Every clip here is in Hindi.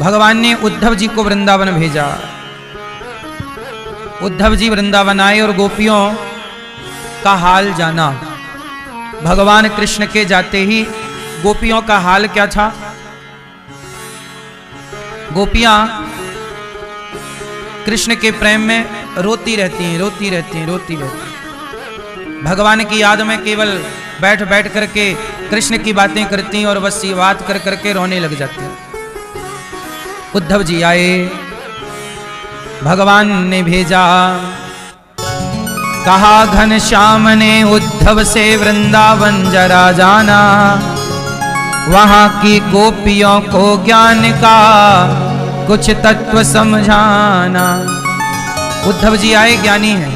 भगवान ने उद्धव जी को वृंदावन भेजा। उद्धव जी वृंदावन आए और गोपियों का हाल जाना। भगवान कृष्ण के जाते ही गोपियों का हाल क्या था? गोपियां कृष्ण के प्रेम में रोती रहती हैं, रोती रहती हैं, रोती रहती हैं। भगवान की याद में केवल बैठ बैठ करके कृष्ण की बातें करती हैं और बस ये बात कर करके रोने लग जाती हैं। उद्धव जी आए, भगवान ने भेजा, कहा घनश्याम ने उद्धव से वृंदावन जरा जाना, वहां की गोपियों को ज्ञान का कुछ तत्व समझाना। उद्धव जी आए, ज्ञानी हैं,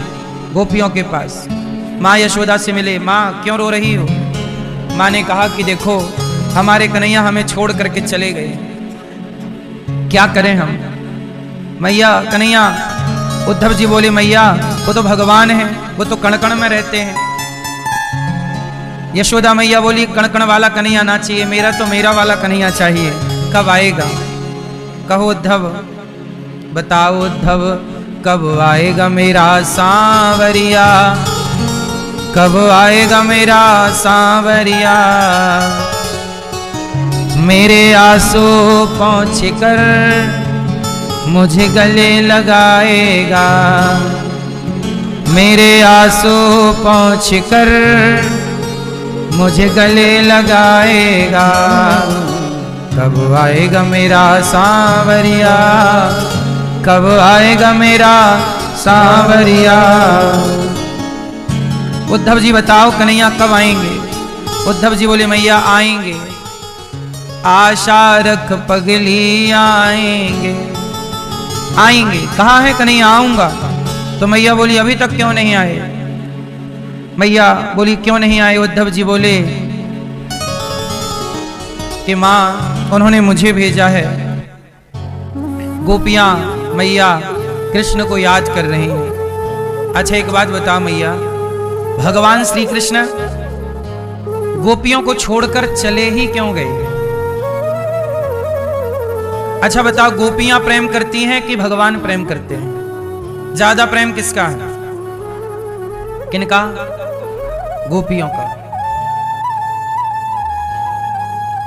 गोपियों के पास। माँ यशोदा से मिले। माँ क्यों रो रही हो? माँ ने कहा कि देखो हमारे कन्हैया हमें छोड़ करके चले गए, क्या करें हम? मैया कन्हैया, उद्धव जी बोले मैया वो तो भगवान है, वो तो कण कण में रहते हैं। यशोदा मैया बोली कण कण वाला कन्हैया ना चाहिए, मेरा तो मेरा वाला कन्हैया चाहिए। कब आएगा? कहो उद्धव, बताओ उद्धव, कब आएगा मेरा सांवरिया, कब आएगा मेरा सांवरिया, मेरे आंसू पहुँच कर मुझे गले लगाएगा, मेरे आंसू पहुँच कर मुझे गले लगाएगा, कब आएगा मेरा सांवरिया, कब आएगा मेरा सांवरिया। उद्धव जी बताओ कन्हैया कब आएंगे? उद्धव जी बोले मैया आएंगे, आशा रख पगली आएंगे, आएंगे। कहाँ है कन्हैया? आऊंगा। तो मैया बोली अभी तक क्यों नहीं आए? मैया बोली क्यों नहीं आए? उद्धव जी बोले कि माँ उन्होंने मुझे भेजा है। गोपियां मैया कृष्ण को याद कर रही हैं। अच्छा एक बात बताओ मैया, भगवान श्री कृष्ण गोपियों को छोड़कर चले ही क्यों गए? अच्छा बताओ, गोपियां प्रेम करती हैं कि भगवान प्रेम करते हैं? ज्यादा प्रेम किसका है? किनका? गोपियों का।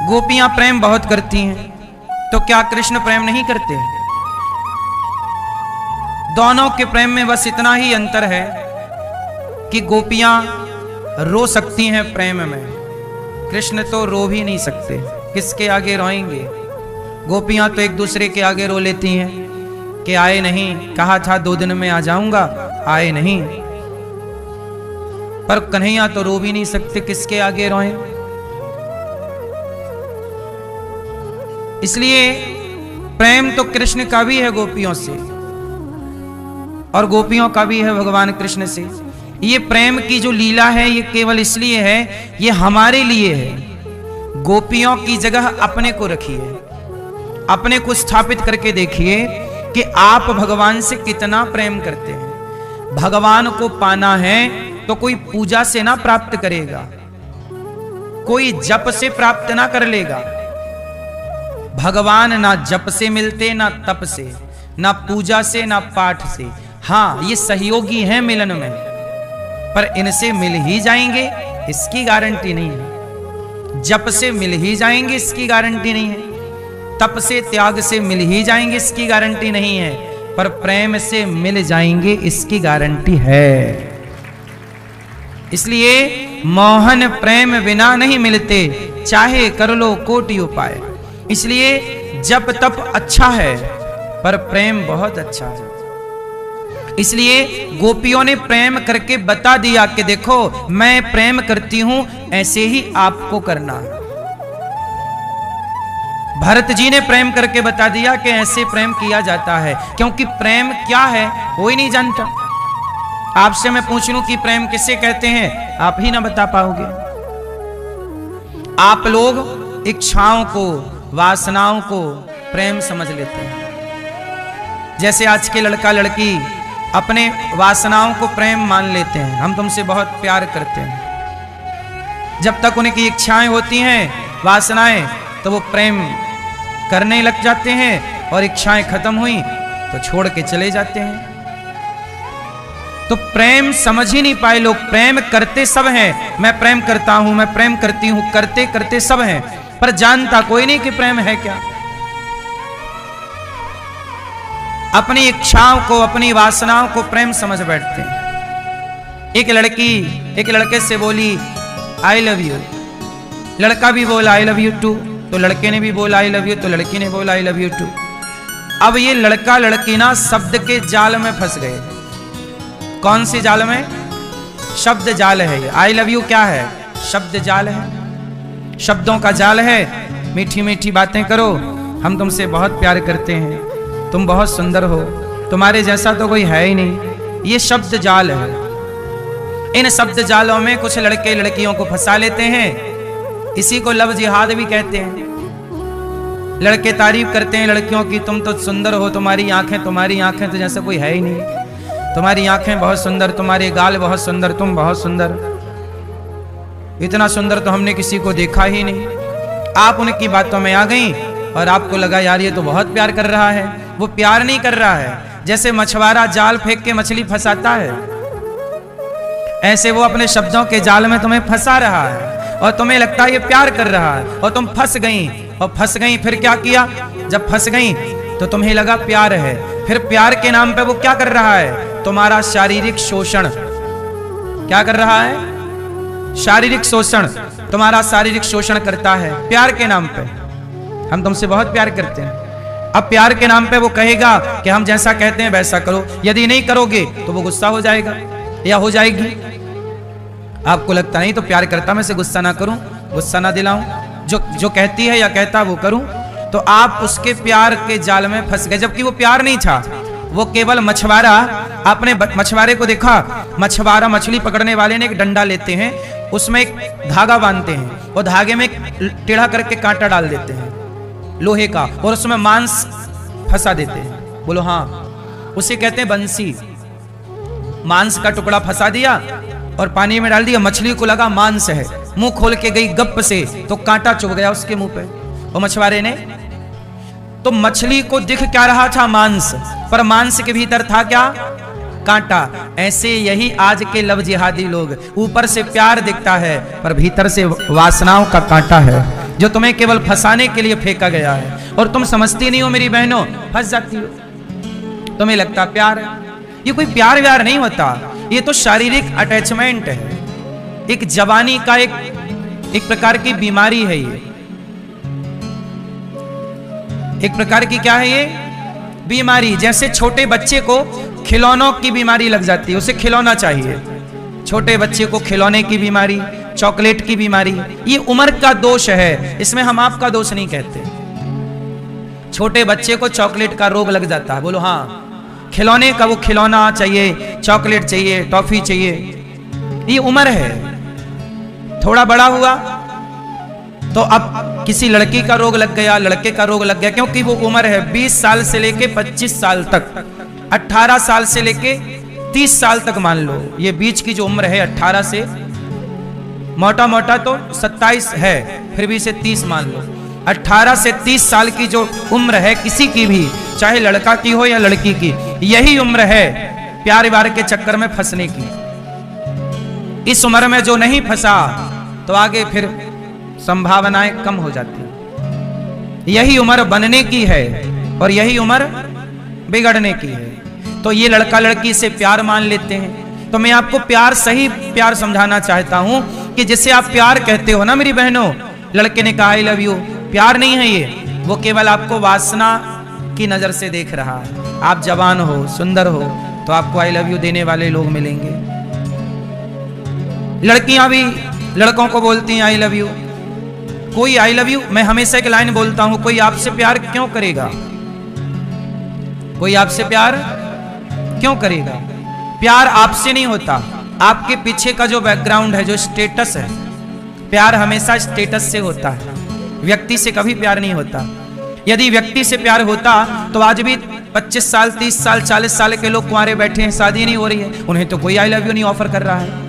गोपियां प्रेम बहुत करती हैं, तो क्या कृष्ण प्रेम नहीं करते? दोनों के प्रेम में बस इतना ही अंतर है कि गोपियां रो सकती हैं प्रेम में, कृष्ण तो रो भी नहीं सकते। किसके आगे रोएंगे? गोपियां तो एक दूसरे के आगे रो लेती हैं कि आए नहीं, कहा था 2 दिन में आ जाऊंगा, आए नहीं। पर कन्हैया तो रो भी नहीं सकते, किसके आगे रोएं? इसलिए प्रेम तो कृष्ण का भी है गोपियों से, और गोपियों का भी है भगवान कृष्ण से। ये प्रेम की जो लीला है ये केवल इसलिए है, ये हमारे लिए है। गोपियों की जगह अपने को रखिए, अपने को स्थापित करके देखिए कि आप भगवान से कितना प्रेम करते हैं। भगवान को पाना है तो कोई पूजा से ना प्राप्त करेगा, कोई जप से प्राप्त ना कर लेगा। भगवान ना जप से मिलते, ना तप से, ना पूजा से, ना पाठ से। हाँ ये सहयोगी हैं मिलन में, पर इनसे मिल ही जाएंगे इसकी गारंटी नहीं है। जप से मिल ही जाएंगे इसकी गारंटी नहीं है, तप से त्याग से मिल ही जाएंगे इसकी गारंटी नहीं है, पर प्रेम से मिल जाएंगे इसकी गारंटी है। इसलिए मोहन प्रेम बिना नहीं मिलते, चाहे कर लो कोटि उपाय। इसलिए जप तप अच्छा है, पर प्रेम बहुत अच्छा है। इसलिए गोपियों ने प्रेम करके बता दिया कि देखो मैं प्रेम करती हूं, ऐसे ही आपको करना है। भरत जी ने प्रेम करके बता दिया कि ऐसे प्रेम किया जाता है, क्योंकि प्रेम क्या है कोई नहीं जानता। आपसे मैं पूछ लूं कि प्रेम किसे कहते हैं, आप ही ना बता पाओगे। आप लोग इच्छाओं को, वासनाओं को प्रेम समझ लेते हैं। जैसे आज के लड़का लड़की अपने वासनाओं को प्रेम मान लेते हैं, हम तुमसे बहुत प्यार करते हैं। जब तक उनकी इच्छाएं होती हैं, वासनाएं, तो वो प्रेम करने लग जाते हैं और इच्छाएं खत्म हुई तो छोड़ के चले जाते हैं। तो प्रेम समझ ही नहीं पाए लोग। प्रेम करते सब हैं, मैं प्रेम करता हूं, मैं प्रेम करती हूं, करते करते सब हैं, पर जानता कोई नहीं कि प्रेम है क्या। अपनी इच्छाओं को, अपनी वासनाओं को प्रेम समझ बैठते हैं। एक लड़की एक लड़के से बोली आई लव यू, लड़का भी बोला आई लव यू टू, तो लड़के ने भी बोला आई लव यू, तो लड़की ने बोला आई लव यू टू। अब ये लड़का लड़की ना शब्द के जाल में फंस गए। कौन सी जाल में? शब्द जाल है ये। आई लव यू क्या है? शब्द जाल है, शब्दों का जाल है। मीठी मीठी बातें करो, हम तुमसे बहुत प्यार करते हैं, तुम बहुत सुंदर हो, तुम्हारे जैसा तो कोई है ही नहीं। ये शब्द जाल है। इन शब्द जालों में कुछ लड़के लड़कियों को फंसा लेते हैं। इसी को लव जिहाद भी कहते हैं। लड़के तारीफ करते हैं लड़कियों की, तुम तो सुंदर हो, तुम्हारी आंखें तो जैसे कोई है ही नहीं, तुम्हारी आंखें बहुत सुंदर, तुम्हारे गाल बहुत सुंदर, तुम बहुत सुंदर, इतना सुंदर तो हमने किसी को देखा ही नहीं। आप उनकी बातों में आ गई और आपको लगा यार ये तो बहुत प्यार कर रहा है। वो प्यार नहीं कर रहा है। जैसे मछुआरा जाल फेंक के मछली फंसाता है, ऐसे वो अपने शब्दों के जाल में तुम्हें फंसा रहा है और तुम्हें लगता है ये प्यार कर रहा है, और तुम फंस गई। फिर क्या किया? जब फंस गई तो तुम्हें लगा प्यार है। फिर प्यार के नाम पे वो क्या कर रहा है? तुम्हारा शारीरिक शोषण। क्या कर रहा है? शारीरिक शोषण। तुम्हारा शारीरिक शोषण करता है प्यार के नाम पे। हम तुमसे बहुत प्यार करते हैं, अब प्यार के नाम पे वो कहेगा कि हम जैसा कहते हैं वैसा करो, यदि नहीं करोगे तो वो गुस्सा हो जाएगा या हो जाएगी। आपको लगता नहीं तो प्यार करता मैं से गुस्सा ना करूं, गुस्सा ना दिलाऊं, जो कहती है या कहता वो करूं, तो आप उसके प्यार के जाल में फंस गए। जबकि वो प्यार नहीं था, वो केवल मछुआरा। आपने मछुआरे को देखा? मछुआरा मछली पकड़ने वाले ने एक डंडा लेते हैं, उसमें एक धागा बांधते हैं और धागे में टेढ़ा करके कांटा डाल देते हैं लोहे का, और उसमें मांस फंसा देते हैं। बोलो हाँ, उसे कहते हैं बंसी। मांस का टुकड़ा फंसा दिया और पानी में डाल दिया, मछली को लगा मांस है, मुंह खोल के गई गप से तो कांटा चुभ गया उसके मुंह पे। और मछुआरे ने, तो मछली को दिख क्या रहा था? मांस, पर मांस के भीतर था क्या? कांटा। ऐसे यही आज के लव जिहादी लोग, ऊपर से प्यार दिखता है पर भीतर से वासनाओं का कांटा है, जो तुम्हें केवल फंसाने के लिए फेंका गया है। और तुम समझती नहीं हो मेरी बहनों, फंस जाती हो। तुम्हें लगता प्यार, ये कोई प्यार व्यार नहीं होता, ये तो शारीरिक अटैचमेंट है। एक जवानी का एक प्रकार की बीमारी है ये। एक प्रकार की क्या है ये? बीमारी। जैसे छोटे बच्चे को खिलौनों की बीमारी लग जाती है, उसे खिलौना चाहिए। छोटे बच्चे को खिलौने की बीमारी, चॉकलेट की बीमारी, ये उम्र का दोष है, इसमें हम आपका दोष नहीं कहते। छोटे बच्चे को चॉकलेट का रोग लग जाता है। बोलो हाँ, खिलौने का, वो खिलौना चाहिए, चॉकलेट चाहिए, टॉफी चाहिए, ये उम्र है। थोड़ा बड़ा हुआ तो अब किसी लड़की का रोग लग गया, लड़के का रोग लग गया, क्योंकि वो उम्र है 20 साल से लेके 25 साल तक, 18 साल से लेके 30 साल तक मान लो, ये बीच की जो उम्र है 18 से मोटा मोटा तो 27 है, फिर भी इसे 30 मान लो। 18 से 30 साल की जो उम्र है किसी की भी, चाहे लड़का की हो या लड़की की, यही उम्र है प्यार व्यार के चक्कर में फंसने की। इस उम्र में जो नहीं फंसा तो आगे फिर संभावनाएं कम हो जाती हैं। यही उम्र बनने की है और यही उम्र बिगड़ने की है। तो ये लड़का लड़की से प्यार मान लेते हैं। तो मैं आपको प्यार, सही प्यार समझाना चाहता हूं कि जिसे आप प्यार कहते हो ना मेरी बहनों, लड़के ने कहा आई लव यू, प्यार नहीं है ये, वो केवल आपको वासना की नजर से देख रहा है। आप जवान हो, सुंदर हो, तो आपको आई लव यू देने वाले लोग मिलेंगे। लड़कियां भी लड़कों को बोलती हैं आई लव यू। कोई आई लव यू, मैं हमेशा एक लाइन बोलता हूं, कोई आपसे प्यार क्यों करेगा? कोई आपसे प्यार क्यों करेगा? प्यार आपसे नहीं होता, आपके पीछे का जो बैकग्राउंड है, जो स्टेटस है। प्यार हमेशा स्टेटस से होता है, व्यक्ति से कभी प्यार नहीं होता। यदि व्यक्ति से प्यार होता तो आज भी 25 साल, 30 साल, 40 साल के लोग कुंवारे बैठे हैं, शादी नहीं हो रही है, उन्हें तो कोई आई लव यू नहीं ऑफर कर रहा है।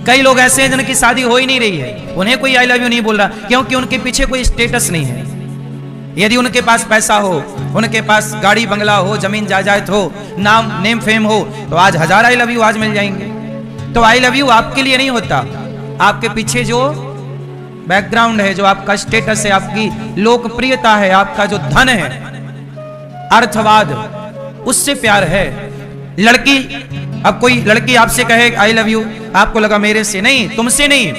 कई लोग ऐसे हैं जिनकी शादी हो ही नहीं रही है, उन्हें कोई आई लव यू नहीं बोल रहा, क्योंकि उनके पीछे कोई स्टेटस नहीं है। यदि उनके पास पैसा हो, उनके पास गाड़ी बंगला हो, जमीन जायदाद हो, नाम नेम फेम हो, तो आज 1000 आई लव यू आज मिल जाएंगे। तो आई लव यू आपके लिए नहीं होता, आपके पीछे जो बैकग्राउंड है, जो आपका स्टेटस है, आपकी लोकप्रियता है, आपका जो धन है, अर्थवाद, उससे प्यार है। लड़की, अब कोई लड़की आपसे कहे आई लव यू, आपको लगा मेरे से नहीं, तुमसे नहीं,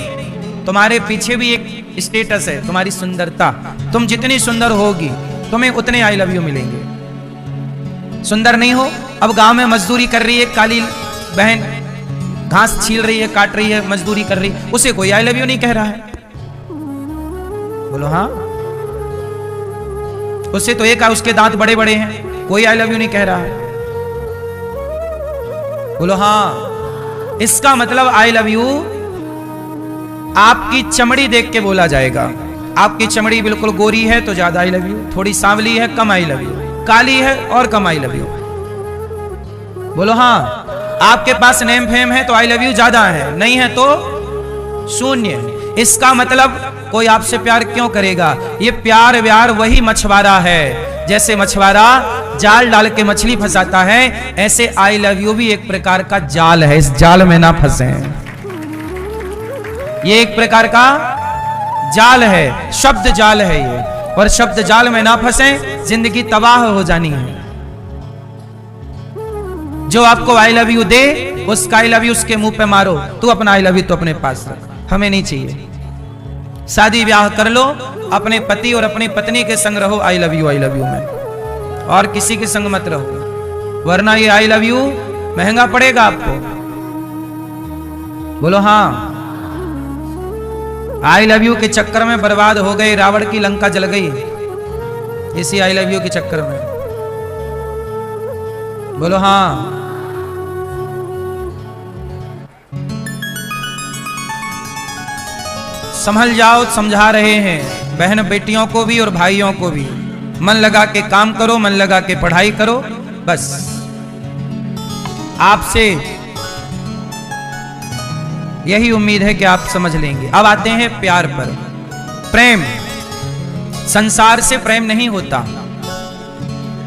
तुम्हारे पीछे भी एक स्टेटस है, तुम्हारी सुंदरता। तुम जितनी सुंदर होगी तुम्हें उतने आई लव यू मिलेंगे। सुंदर नहीं हो, अब गांव में मजदूरी कर रही है काली बहन, घास छील रही है, काट रही है, मजदूरी कर रही, उसे कोई आई लव यू नहीं कह रहा है। बोलो हाँ। उससे तो एक उसके दांत बड़े बड़े हैं, कोई आई लव यू नहीं कह रहा है। बोलो हाँ। इसका मतलब आई लव यू आपकी चमड़ी देख के बोला जाएगा। आपकी चमड़ी बिल्कुल गोरी है तो ज्यादा आई लव यू, थोड़ी सांवली है कम आई लव यू, काली है और कम आई लव यू। बोलो हाँ। आपके पास नेम फेम है तो आई लव यू ज्यादा है, नहीं है तो शून्य। इसका मतलब कोई आपसे प्यार क्यों करेगा? ये प्यार व्यार वही मछुआरा है। जैसे मछुआरा जाल डाल के मछली फंसाता है, ऐसे आई लव यू भी एक प्रकार का जाल है, इस जाल में ना फंसे। ये एक प्रकार का जाल है, शब्द जाल है ये, और शब्द जाल में ना फंसे, जिंदगी तबाह हो जानी है। जो आपको आई लव यू दे, उसका आई लव यू उसके मुंह पे मारो, तू अपना आई लव यू तो अपने पास रख, हमें नहीं चाहिए। शादी ब्याह कर लो, अपने पति और अपनी पत्नी के संग रहो आई लव यू में, और किसी के संग मत रहो, वरना ये आई लव यू महंगा पड़ेगा आपको। बोलो हाँ। आई लव यू के चक्कर में बर्बाद हो गए, रावण की लंका जल गई इसी आई लव यू के चक्कर में। बोलो हाँ। संभल जाओ, समझा रहे हैं बहन बेटियों को भी और भाइयों को भी। मन लगा के काम करो, मन लगा के पढ़ाई करो, बस। आपसे यही उम्मीद है कि आप समझ लेंगे। अब आते हैं प्यार पर। प्रेम, संसार से प्रेम नहीं होता,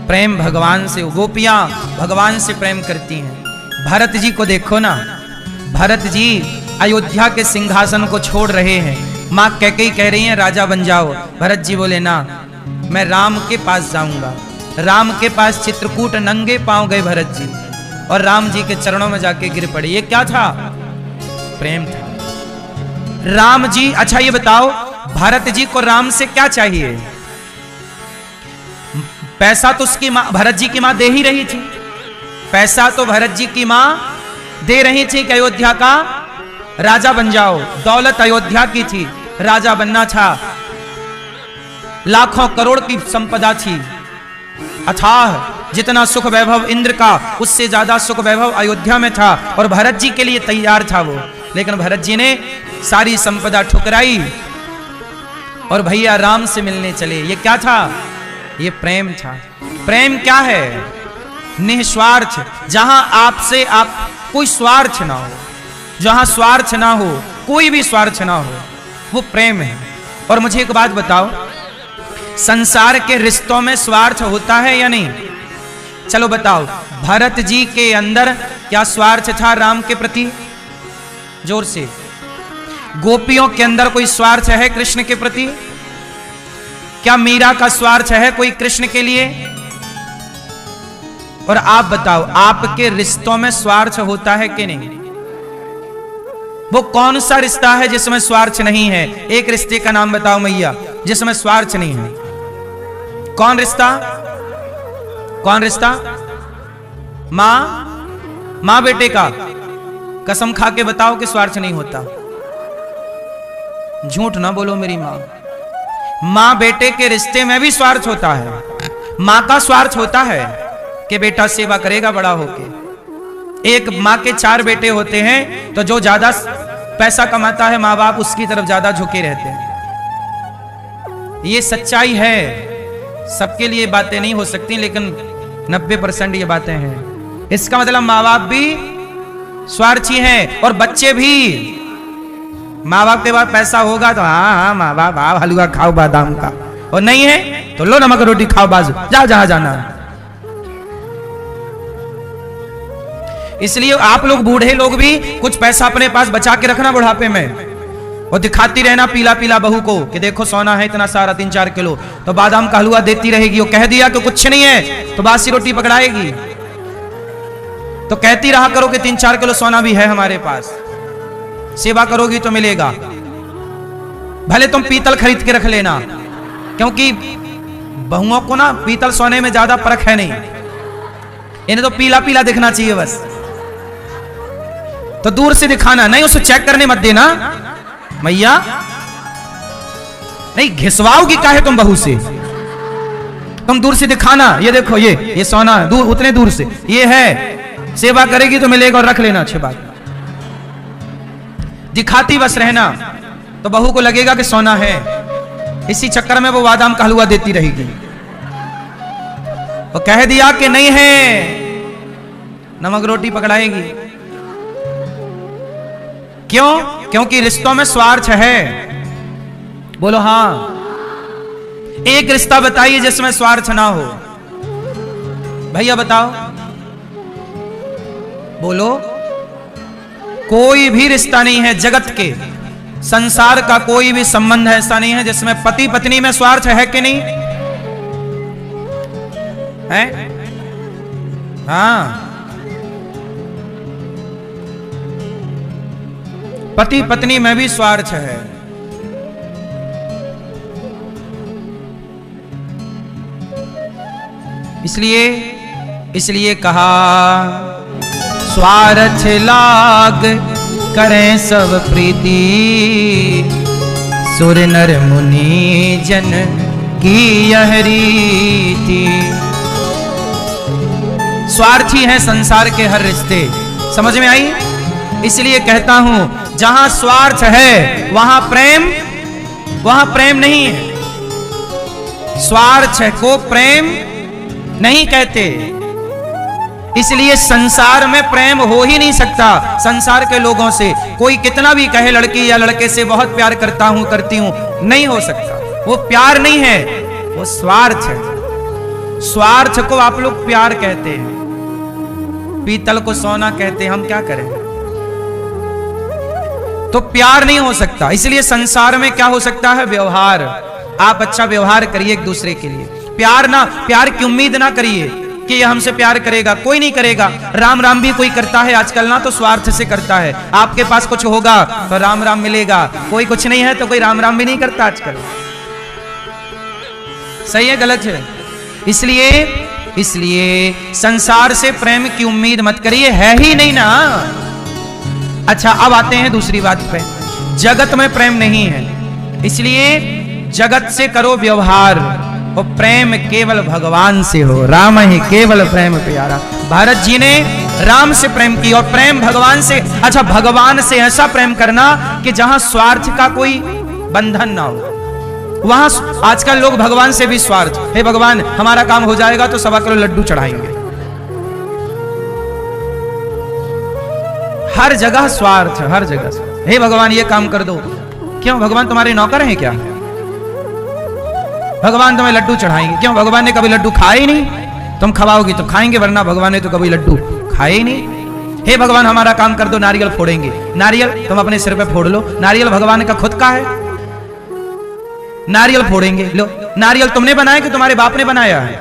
प्रेम भगवान से। गोपियां भगवान से प्रेम करती हैं। भरत जी को देखो ना, भरत जी अयोध्या के सिंहासन को छोड़ रहे हैं, मां कैकेयी कह रही हैं राजा बन जाओ। भरत जी बोले ना, मैं राम के पास जाऊंगा। राम के पास चित्रकूट नंगे पांव गए भरत जी, और राम जी के चरणों में जाके गिर पड़े। ये क्या था? प्रेम था। राम जी, अच्छा ये बताओ भरत जी को राम से क्या चाहिए? पैसा तो उसकी मां, भरत जी की मां दे ही रही थी। पैसा तो भरत जी की मां दे रही थी कि अयोध्या का राजा बन जाओ। दौलत अयोध्या की थी, राजा बनना था। लाखों करोड़ की संपदा थी, अथाह जितना सुख वैभव इंद्र का, उससे ज्यादा सुख वैभव अयोध्या में था, और भरत जी के लिए तैयार था वो। लेकिन भरत जी ने सारी संपदा ठुकराई और भैया राम से मिलने चले। ये क्या था? ये प्रेम था। प्रेम क्या है? निस्वार्थ, जहां आपसे आप कोई स्वार्थ ना हो, जहां स्वार्थ ना हो, कोई भी स्वार्थ ना हो, वो प्रेम है। और मुझे एक बात बताओ, संसार के रिश्तों में स्वार्थ होता है या नहीं? चलो बताओ, भरत जी के अंदर क्या स्वार्थ था राम के प्रति? जोर से। गोपियों के अंदर कोई स्वार्थ है कृष्ण के प्रति? क्या मीरा का स्वार्थ है कोई कृष्ण के लिए? और आप बताओ, आपके रिश्तों में स्वार्थ होता है कि नहीं? वो कौन सा रिश्ता है जिसमें स्वार्थ नहीं है? एक रिश्ते का नाम बताओ मैया जिसमें स्वार्थ नहीं है। कौन रिश्ता? कौन रिश्ता? मां बेटे का। कसम खा के बताओ कि स्वार्थ नहीं होता। झूठ ना बोलो मेरी मां बेटे के रिश्ते में भी स्वार्थ होता है। मां का स्वार्थ होता है कि बेटा सेवा करेगा बड़ा होके। एक मां के 4 बेटे होते हैं तो जो ज्यादा पैसा कमाता है मां बाप उसकी तरफ ज्यादा झुके रहते हैं। ये सच्चाई है। सबके लिए बातें नहीं हो सकती, लेकिन 90% ये बातें हैं। इसका मतलब मां बाप भी स्वार्थी हैं और बच्चे भी। माँ बाप के पास पैसा होगा तो हाँ हाँ माँ बाप आप हलवा खाओ बादाम का, और नहीं है तो लो नमक रोटी खाओ बाजू, जाओ जहां जाना है। इसलिए आप लोग बूढ़े लोग भी कुछ पैसा अपने पास बचा के रखना बुढ़ापे में, और दिखाती रहना पीला पीला बहू को कि देखो सोना है इतना सारा 3-4 किलो, तो बादाम का हलवा देती रहेगी। वो कह दिया कि कुछ नहीं है तो बासी रोटी पकड़ाएगी। तो कहती रहा करो कि 3-4 किलो सोना भी है हमारे पास, सेवा करोगी तो मिलेगा। भले तुम पीतल खरीद के रख लेना, क्योंकि बहुओं को ना पीतल सोने में ज्यादा फर्क है नहीं, इन्हें तो पीला पीला दिखना चाहिए बस। तो दूर से दिखाना, नहीं उसे चेक करने मत देना मैया, नहीं घिसवाओगी काहे तुम बहू से, तुम दूर से दिखाना, ये देखो ये सोना दूर, उतने दूर से ये है, सेवा करेगी तो मिलेगा और रख लेना। अच्छी बात, दिखाती बस रहना तो बहू को लगेगा कि सोना है, इसी चक्कर में वो बादाम का हलवा देती रहेगी। वो कह दिया कि नहीं है नमक रोटी पकड़ाएगी। क्यों? क्योंकि रिश्तों में स्वार्थ है। बोलो हाँ, एक रिश्ता बताइए जिसमें स्वार्थ ना हो, भैया बताओ, बोलो। कोई भी रिश्ता नहीं है जगत के, संसार का कोई भी संबंध ऐसा नहीं है जिसमें पति पत्नी में स्वार्थ है कि नहीं है? हाँ, पति पत्नी में भी स्वार्थ है। इसलिए कहा स्वार्थ लाग करें सब प्रीति, सुर नर मुनि जन की यह रीति। स्वार्थी है संसार के हर रिश्ते, समझ में आई? इसलिए कहता हूं जहां स्वार्थ है वहां प्रेम नहीं है। स्वार्थ को प्रेम नहीं कहते, इसलिए संसार में प्रेम हो ही नहीं सकता। संसार के लोगों से कोई कितना भी कहे लड़की या लड़के से बहुत प्यार करता हूं करती हूं, नहीं हो सकता। वो प्यार नहीं है, वो स्वार्थ है। स्वार्थ को आप लोग प्यार कहते हैं, पीतल को सोना कहते हैं, हम क्या करें? तो प्यार नहीं हो सकता। इसलिए संसार में क्या हो सकता है? व्यवहार। आप अच्छा व्यवहार करिए एक दूसरे के लिए। प्यार की उम्मीद ना करिए कि ये हमसे प्यार करेगा, कोई नहीं करेगा। राम राम भी कोई करता है आजकल ना, तो स्वार्थ से करता है। आपके पास कुछ होगा तो राम राम मिलेगा, कोई कुछ नहीं है तो कोई राम राम भी नहीं करता आजकल। सही है गलत है? इसलिए संसार से प्रेम की उम्मीद मत करिए, है ही नहीं ना। अच्छा, अब आते हैं दूसरी बात पे। जगत में प्रेम नहीं है, इसलिए जगत से करो व्यवहार, और प्रेम केवल भगवान से हो। राम ही केवल प्रेम प्यारा। भारत जी ने राम से प्रेम किया और प्रेम भगवान से। अच्छा, भगवान से ऐसा प्रेम करना कि जहां स्वार्थ का कोई बंधन ना हो। वहां आजकल लोग भगवान से भी स्वार्थ, हे भगवान हमारा काम हो जाएगा तो 1.25 किलो लड्डू चढ़ाएंगे। हर जगह स्वार्थ, हर जगह। हे भगवान ये काम कर दो। क्यों? भगवान तुम्हारे नौकर हैं क्या? भगवान तुम्हें लड्डू चढ़ाएंगे। क्यों? भगवान ने कभी लड्डू खाए ही नहीं। तुम खवाओगी तो खाएंगे, वरना भगवान ने तो कभी लड्डू खाए ही नहीं। हे भगवान हमारा काम कर दो, नारियल फोड़ेंगे। नारियल तुम अपने सिर पे फोड़ लो, नारियल भगवान का खुद का है, नारियल फोड़ेंगे। लो, नारियल तुमने बनाया कि तुम्हारे बाप ने बनाया है?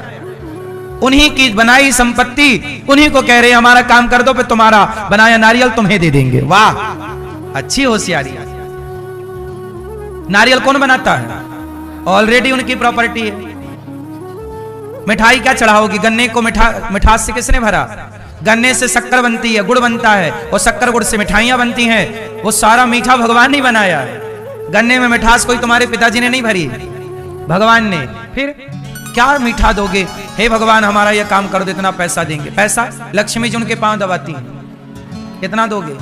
उन्हीं की बनाई संपत्ति, उन्हीं को कह रहे हमारा काम कर दो, फिर तुम्हारा बनाया नारियल तुम्हें दे देंगे। वाह, अच्छी होशियारी। नारियल कौन बनाता है? ऑलरेडी उनकी प्रॉपर्टी है। मिठाई क्या चढ़ाओगी? गन्ने को मिठास से किसने भरा? गन्ने से शक्कर बनती है, गुड़ बनता है, और शक्कर गुड़ से मिठाइयां बनती हैं। वो सारा मीठा भगवान ने बनाया है। गन्ने में मिठास कोई तुम्हारे पिताजी ने नहीं भरी, भगवान ने। फिर क्या मीठा दोगे? हे भगवान हमारा यह काम कर दो, इतना पैसा देंगे। पैसा लक्ष्मी जी उनके पांव दबाती हैं, कितना दोगे?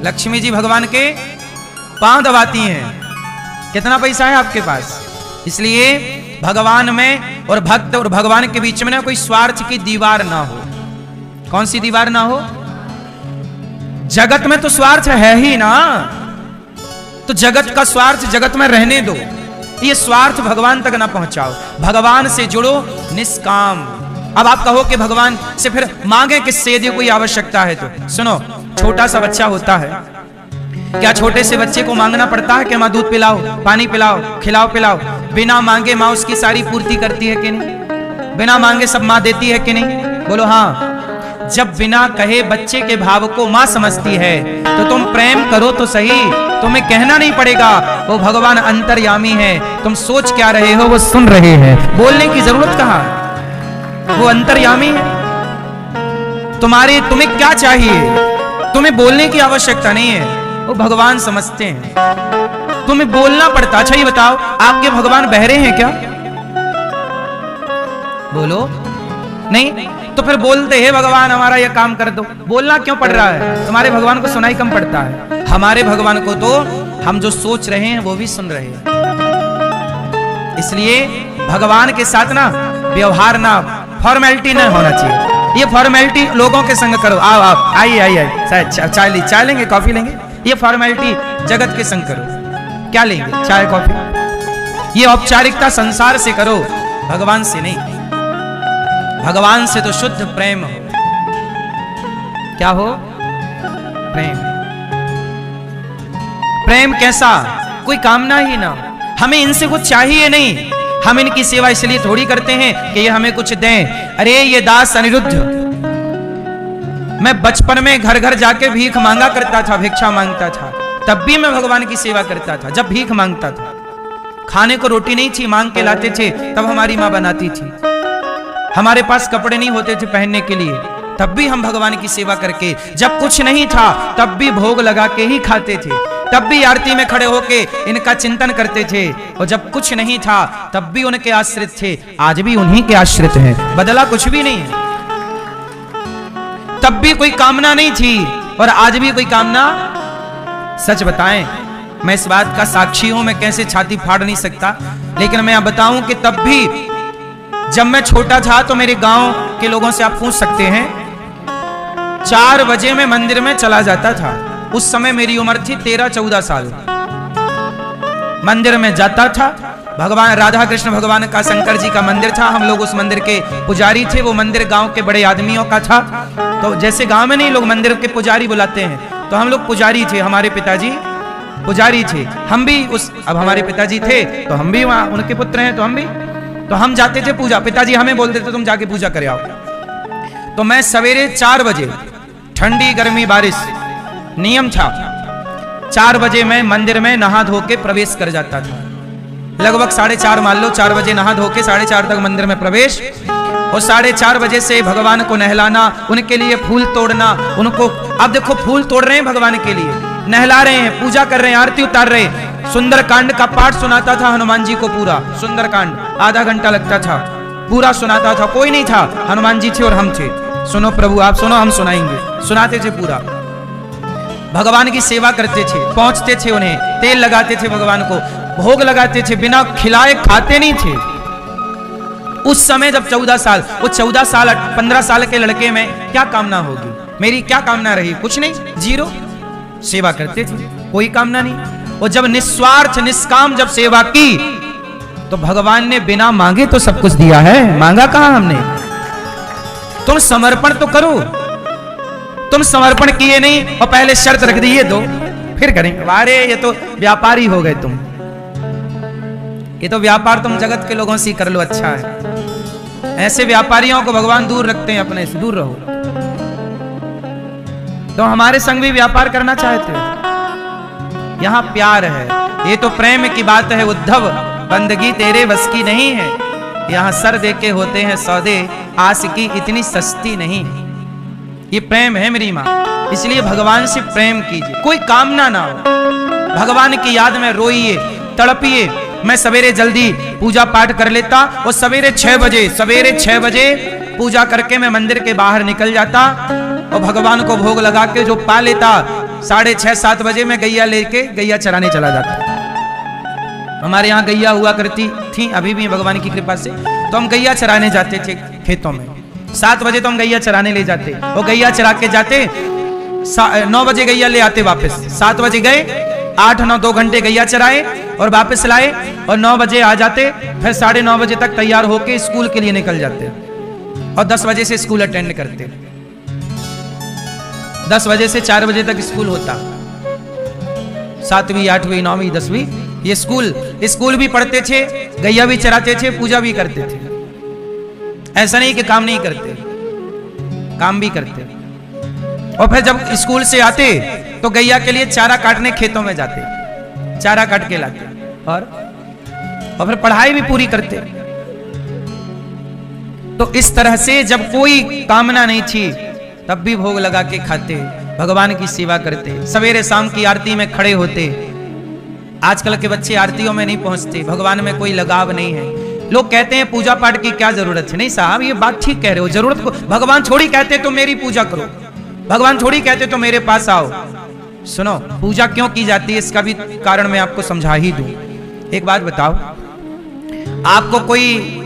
लक्ष्मी जी भगवान के पांव दबाती हैं, कितना पैसा है आपके पास? इसलिए भगवान में और भक्त और भगवान के बीच में ना कोई स्वार्थ की दीवार ना हो। कौन सी दीवार ना हो? जगत में तो स्वार्थ है ही ना, तो जगत का स्वार्थ जगत में रहने दो, ये स्वार्थ भगवान तक ना पहुंचाओ। भगवान से जुड़ो निष्काम। अब आप कहो कि भगवान से फिर मांगे किससे यदि कोई आवश्यकता है तो सुनो, छोटा सा बच्चा होता है, क्या छोटे से बच्चे को मांगना पड़ता है कि माँ दूध पिलाओ, पानी पिलाओ, खिलाओ पिलाओ? बिना मांगे माँ उसकी सारी पूर्ति करती है कि नहीं? बिना मांगे सब माँ देती है कि नहीं? बोलो हाँ। जब बिना कहे बच्चे के भाव को माँ समझती है तो तुम प्रेम करो तो सही, तुम्हें कहना नहीं पड़ेगा, वो भगवान अंतर्यामी है, तुम सोच क्या रहे हो वो सुन रहे हैं, बोलने की जरूरत कहाँ, वो अंतर्यामी है। तुम्हें क्या चाहिए, तुम्हें बोलने की आवश्यकता नहीं है, वो भगवान समझते हैं, तुम्हें बोलना पड़ता। अच्छा ये बताओ, आपके भगवान बहरे हैं क्या? बोलो नहीं, तो फिर बोलते हैं भगवान हमारा ये काम कर दो, बोलना क्यों पड़ रहा है? तुम्हारे भगवान को सुनाई कम पड़ता है, हमारे भगवान को तो हम जो सोच रहे हैं वो भी सुन रहे हैं। इसलिए भगवान के साथ ना व्यवहार ना फॉर्मेलिटी ना होना चाहिए। ये फॉर्मेलिटी लोगों के संग करो, आओ आओ आइए आइए, चाय लेंगे, कॉफी लेंगे, ये फॉर्मेलिटी जगत के संग करो। क्या लेंगे, चाय कॉफी? ये औपचारिकता संसार से करो, भगवान से नहीं। भगवान से तो शुद्ध प्रेम हो। क्या हो? प्रेम। प्रेम कैसा? कोई कामना ही ना, हमें इनसे कुछ चाहिए नहीं, हम इनकी सेवा इसलिए थोड़ी करते हैं कि ये हमें कुछ दें। अरे ये दास अनिरुद्ध, मैं बचपन में घर घर जाके भीख मांगा करता था, भिक्षा मांगता था, तब भी मैं भगवान की सेवा करता था। जब भीख मांगता था, खाने को रोटी नहीं थी, मांग के लाते थे, तब हमारी माँ बनाती थी। हमारे पास कपड़े नहीं होते थे पहनने के लिए, तब भी हम भगवान की सेवा करके, जब कुछ नहीं था तब भी भोग लगा के ही खाते थे, तब भी आरती में खड़े होके इनका चिंतन करते थे, और जब कुछ नहीं था तब भी उनके आश्रित थे, आज भी उन्हीं के आश्रित हैं, बदला कुछ भी नहीं है। तब भी कोई कामना नहीं थी और आज भी कोई कामना। सच बताएं, मैं इस बात का साक्षी हूं, मैं कैसे छाती फाड़ नहीं सकता, लेकिन मैं आप बताऊं कि तब भी जब मैं छोटा था तो मेरे गांव के लोगों से आप पूछ सकते हैं, 4 बजे मैं मंदिर में चला जाता था। उस समय मेरी उम्र थी 13-14 साल। मंदिर में जाता था, भगवान राधा कृष्ण भगवान का, शंकर जी का मंदिर था, हम लोग उस मंदिर के पुजारी थे। वो मंदिर गांव के बड़े आदमियों का था, तो जैसे गांव में नहीं लोग मंदिर के पुजारी बुलाते हैं, तो हम लोग पुजारी थे, हमारे पिताजी पुजारी थे, हम भी अब हमारे पिताजी थे तो हम भी वहां उनके पुत्र हैं, तो हम भी, तो हम जाते थे पूजा, पिताजी हमें बोलते थे तुम जाके पूजा करे आओ। तो मैं सवेरे 4 बजे, ठंडी गर्मी बारिश, नियम था 4 बजे मैं मंदिर में नहा धो के प्रवेश कर जाता था। लगभग 4:30 मान लो, 4 बजे नहा धो के 4:30 तक मंदिर में प्रवेश, और 4:30 बजे से भगवान को नहलाना, उनके लिए फूल तोड़ना, उनको, अब देखो फूल तोड़ रहे हैं भगवान के लिए, नहला रहे हैं, पूजा कर रहे हैं, आरती उतार रहे हैं। सुंदरकांड का पाठ सुनाता था हनुमान जी को, पूरा सुंदरकांड आधा घंटा लगता था, पूरा सुनाता था, कोई नहीं था, हनुमान जी थे और हम थे। सुनो प्रभु आप सुनो, हम सुनाएंगे, सुनाते थे पूरा। भगवान की सेवा करते थे, पहुंचते थे, उन्हें तेल लगाते थे, भगवान को भोग लगाते थे, बिना खिलाए खाते नहीं थे। उस समय जब 14 साल, वो 14 साल 15 साल के लड़के में क्या कामना होगी? मेरी क्या कामना रही? कुछ नहीं, जीरो। सेवा करते थे, कोई कामना नहीं। और जब निस्वार्थ निष्काम जब सेवा की तो भगवान ने बिना मांगे तो सब कुछ दिया है, मांगा कहां हमने? तुम समर्पण तो करो, तुम समर्पण किए नहीं और पहले शर्त रख दी ये दो फिर करेंगे। अरे ये तो व्यापारी हो गए तुम, ये तो व्यापार तुम जगत के लोगों से कर लो, अच्छा है। ऐसे व्यापारियों को भगवान दूर रखते हैं, अपने से दूर रहो। तो हमारे संग भी व्यापार करना चाहते हो? यहां प्यार है, ये तो प्रेम की बात है उद्धव, बंदगी तेरे बस की नहीं है। यहां सर देके होते हैं सौदे, आस की इतनी सस्ती नहीं। ये प्रेम है मेरी मां, इसलिए भगवान से प्रेम कीजिए, कोई कामना ना हो। भगवान की याद में रोइए, तड़पिए। मैं सवेरे जल्दी पूजा पाठ कर लेता और सवेरे 6 बजे पूजा करके मैं मंदिर के बाहर निकल जाता और भगवान को भोग लगा के जो पा लेता, 6:30-7 बजे मैं गैया लेके गैया चराने चला जाता। हमारे यहाँ गैया हुआ करती थी, अभी भी भगवान की कृपा से, तो हम गैया चराने जाते थे खेतों में। 7 बजे तो हम गैया चराने ले जाते, और गैया चरा के जाते 9 बजे गैया ले आते वापस, 7 बजे गए, 8-9 2 घंटे गैया चराए और वापस लाए और 9 बजे आ जाते, फिर 9:30 बजे तक तैयार होके स्कूल के लिए निकल जाते और 10 बजे से स्कूल अटेंड करते। 10 बजे से 4 बजे तक स्कूल होता, 7वीं 8वीं 9वीं 10वीं ये स्कूल भी पढ़ते थे, गैया भी चराते थे, पूजा भी करते थे। ऐसा नहीं कि काम नहीं करते, काम भी करते। और फिर जब स्कूल से आते तो गैया के लिए चारा काटने खेतों में जाते, चारा काट के लाते और फिर पढ़ाई भी पूरी करते। तो इस तरह से जब कोई कामना नहीं थी तब भी भोग लगा के खाते, भगवान की सेवा करते, सवेरे शाम की आरती में खड़े होते। आजकल के बच्चे आरतियों में नहीं पहुंचते, भगवान में कोई लगाव नहीं है। लोग कहते हैं पूजा पाठ की क्या जरूरत है। नहीं साहब, ये बात ठीक कह रहे हो, जरूरत को भगवान थोड़ी कहते तो मेरी पूजा करो, भगवान थोड़ी कहते तो मेरे पास आओ। सुनो, पूजा क्यों की जाती है इसका भी कारण मैं आपको समझा ही दूं। एक बात बताओ, आपको कोई,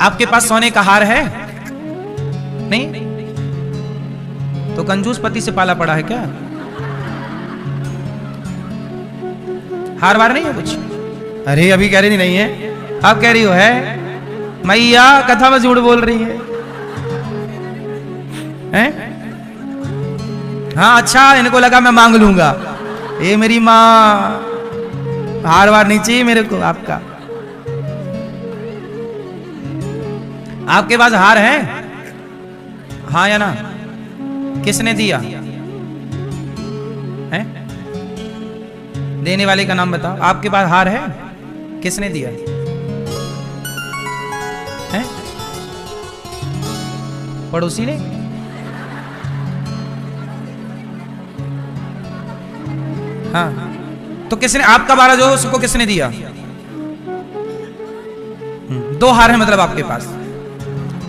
आपके पास सोने का हार है? नहीं तो कंजूस पति से पाला पड़ा है क्या? हार वार नहीं है कुछ? अरे अभी कह रही नहीं है, आप कह रही हो है। मैया कथा में झूठ बोल रही है, हैं? हाँ अच्छा, इनको लगा मैं मांग लूंगा। ये मेरी माँ, हार वार नहीं चाहिए मेरे को आपका। आपके पास हार है? हाँ या ना? किसने दिया है? देने वाले का नाम बताओ। आपके पास हार है? किसने दिया है? पड़ोसी ने? हाँ, तो किसने? आपका बारा जो उसको किसने दिया? 2 हार है मतलब आपके पास,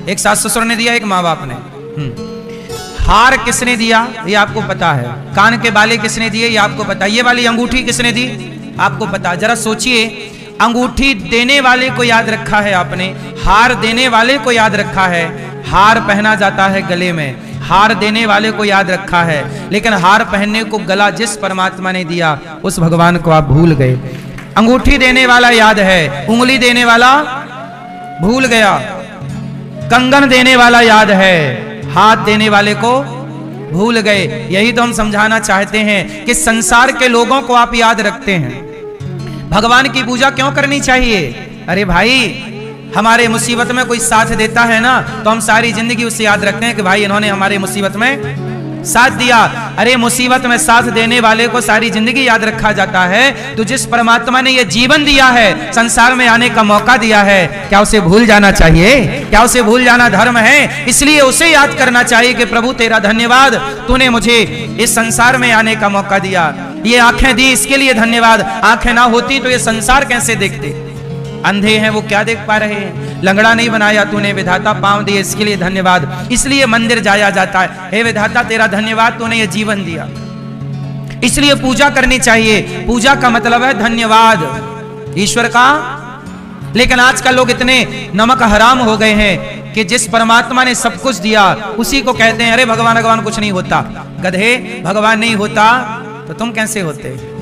एक सास ससुर ने दिया, एक माँ बाप ने। हार किसने दिया ये आपको पता है, कान के बाले किसने दिए ये आपको पता है, ये वाली अंगूठी किसने दी आपको पता। जरा सोचिए, अंगूठी देने वाले को याद रखा है आपने, हार देने वाले को याद रखा है। हार पहना जाता है गले में, हार देने वाले को याद रखा है, लेकिन हार पहनने को गला जिस परमात्मा ने दिया उस भगवान को आप भूल गए। अंगूठी देने वाला याद है, उंगली देने वाला भूल गया। कंगन देने वाला याद है, हाथ देने वाले को भूल गए। यही तो हम समझाना चाहते हैं कि संसार के लोगों को आप याद रखते हैं। भगवान की पूजा क्यों करनी चाहिए? अरे भाई, हमारे मुसीबत में कोई साथ देता है ना, तो हम सारी जिंदगी उससे याद रखते हैं कि भाई इन्होंने हमारे मुसीबत में साथ दिया। अरे मुसीबत में साथ देने वाले को सारी जिंदगी याद रखा जाता है। तो जिस परमात्मा ने ये जीवन दिया है, संसार में आने का मौका दिया है, क्या उसे भूल जाना चाहिए? क्या उसे भूल जाना धर्म है? इसलिए उसे याद करना चाहिए कि प्रभु तेरा धन्यवाद, तूने मुझे इस संसार में आने का मौका दिया, ये आंखें दी इसके लिए धन्यवाद। आंखें ना होती तो ये संसार कैसे देखते? अंधे हैं वो क्या देख पा रहे हैं? लंगड़ा नहीं बनाया तूने विधाता, पांव दिए इसके लिए धन्यवाद। इसलिए मंदिर जाया जाता है, हे विधाता तेरा धन्यवाद, तूने ये जीवन दिया। इसलिए पूजा करनी चाहिए। पूजा का मतलब है धन्यवाद ईश्वर का। लेकिन आजकल लोग इतने नमक हराम हो गए हैं कि जिस परमात्मा ने सब कुछ दिया उसी को कहते हैं अरे भगवान भगवान कुछ नहीं होता। गधे, भगवान नहीं होता तो तुम कैसे होते?